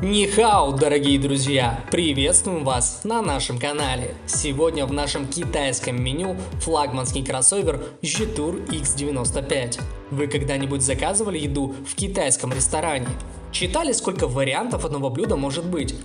Нихао, дорогие друзья! Приветствуем вас на нашем канале. Сегодня в нашем китайском меню флагманский кроссовер Jetour X95. Вы когда-нибудь заказывали еду в китайском ресторане? Читали, сколько вариантов одного блюда может быть?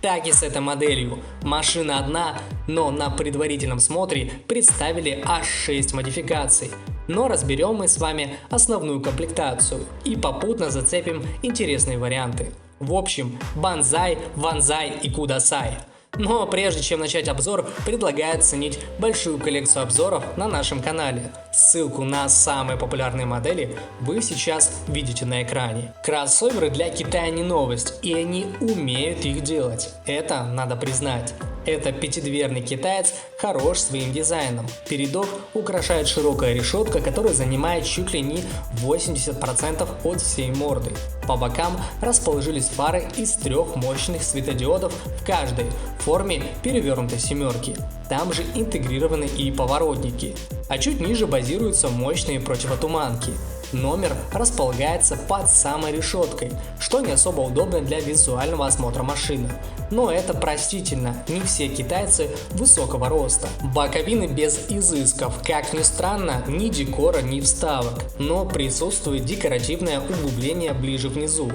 Так и с этой моделью. Машина одна, но на предварительном смотре представили аж 6 модификаций. Но разберем мы с вами основную комплектацию и попутно зацепим интересные варианты. В общем, банзай, ванзай и кудасай. Но прежде чем начать обзор, предлагаю оценить большую коллекцию обзоров на нашем канале. Ссылку на самые популярные модели вы сейчас видите на экране. Кроссоверы для Китая не новость, и они умеют их делать. Это надо признать. Это пятидверный китаец хорош своим дизайном. Передок украшает широкая решетка, которая занимает чуть ли не 80% от всей морды. По бокам расположились фары из 3 мощных светодиодов в каждой форме перевернутой семерки. Там же интегрированы и поворотники. А чуть ниже базируются мощные противотуманки. Номер располагается под самой решеткой, что не особо удобно для визуального осмотра машины. Но это простительно, не все китайцы высокого роста. Боковины без изысков, как ни странно, ни декора, ни вставок, но присутствует декоративное углубление ближе внизу.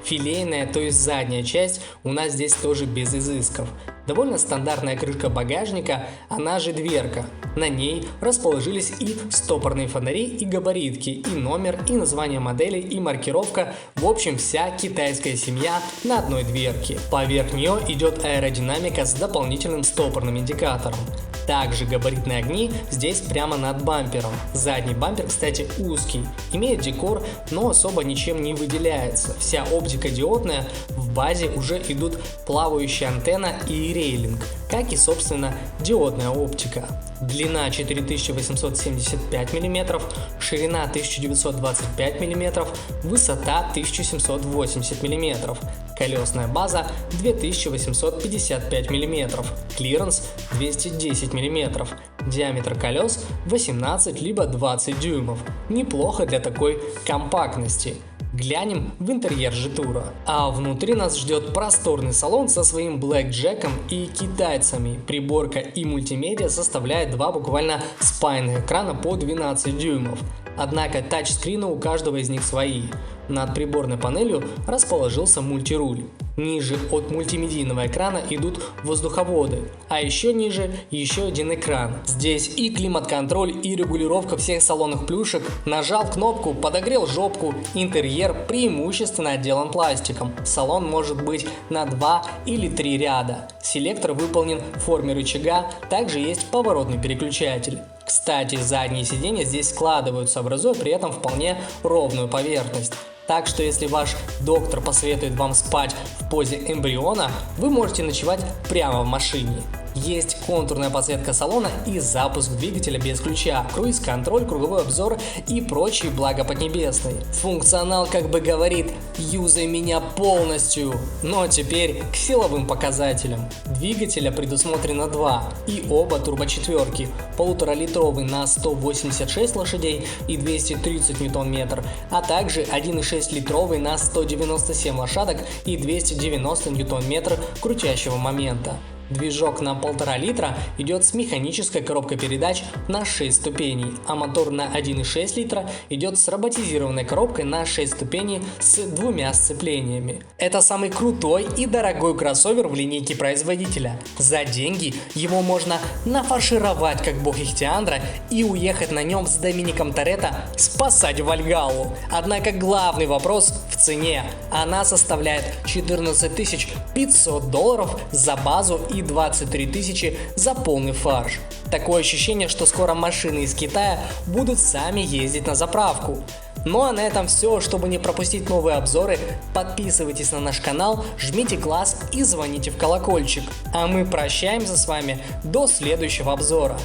Филейная, то есть задняя часть, у нас здесь тоже без изысков. Довольно стандартная крышка багажника, она же дверка. На ней расположились и стопорные фонари, и габаритки, и номер, и название модели, и маркировка. В общем, вся китайская семья на одной дверке. Поверх нее идет аэродинамика с дополнительным стопорным индикатором. Также габаритные огни здесь прямо над бампером. Задний бампер, кстати, узкий, имеет декор, но особо ничем не выделяется. Вся оптика диодная, в базе уже идут плавающая антенна и рейлинг, как и собственно диодная оптика. Длина 4875 мм, ширина 1925 мм, высота 1780 мм, колесная база 2855 мм, клиренс 210 мм, диаметр колес 18 либо 20 дюймов. Неплохо для такой компактности. Глянем в интерьер Jetour. А внутри нас ждет просторный салон со своим блэкджеком и китайцами. Приборка и мультимедиа составляет 2 буквально спаянных экрана по 12 дюймов. Однако тачскрины у каждого из них свои. Над приборной панелью расположился мультируль. Ниже от мультимедийного экрана идут воздуховоды, а еще ниже еще один экран. Здесь и климат-контроль, и регулировка всех салонных плюшек. Нажал кнопку, подогрел жопку. Интерьер преимущественно отделан пластиком. Салон может быть на 2 или 3 ряда. Селектор выполнен в форме рычага, также есть поворотный переключатель. Кстати, задние сиденья здесь складываются, образуя при этом вполне ровную поверхность. Так что если ваш доктор посоветует вам спать в позе эмбриона, вы можете ночевать прямо в машине. Есть контурная подсветка салона и запуск двигателя без ключа, круиз-контроль, круговой обзор и прочие блага поднебесной. Функционал как бы говорит: юзай меня полностью. Но теперь к силовым показателям. Двигателя предусмотрено 2 и оба турбочетверки. 1,5-литровый на 186 лошадей и 230 ньютон-метр, а также 1,6-литровый на 197 лошадок и 290 ньютон-метр крутящего момента. Движок на 1,5 литра идет с механической коробкой передач на 6 ступеней, а мотор на 1,6 литра идет с роботизированной коробкой на 6 ступеней с 2 сцеплениями. Это самый крутой и дорогой кроссовер в линейке производителя. За деньги его можно нафаршировать как бог Ихтиандра и уехать на нем с Домиником Торетто спасать Вальгаллу. Однако главный вопрос в цене. Она составляет $14 500 за базу и 23 тысячи за полный фарш. Такое ощущение, что скоро машины из Китая будут сами ездить на заправку. Ну а на этом все. Чтобы не пропустить новые обзоры, подписывайтесь на наш канал, жмите класс и звоните в колокольчик. А мы прощаемся с вами до следующего обзора.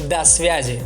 До связи!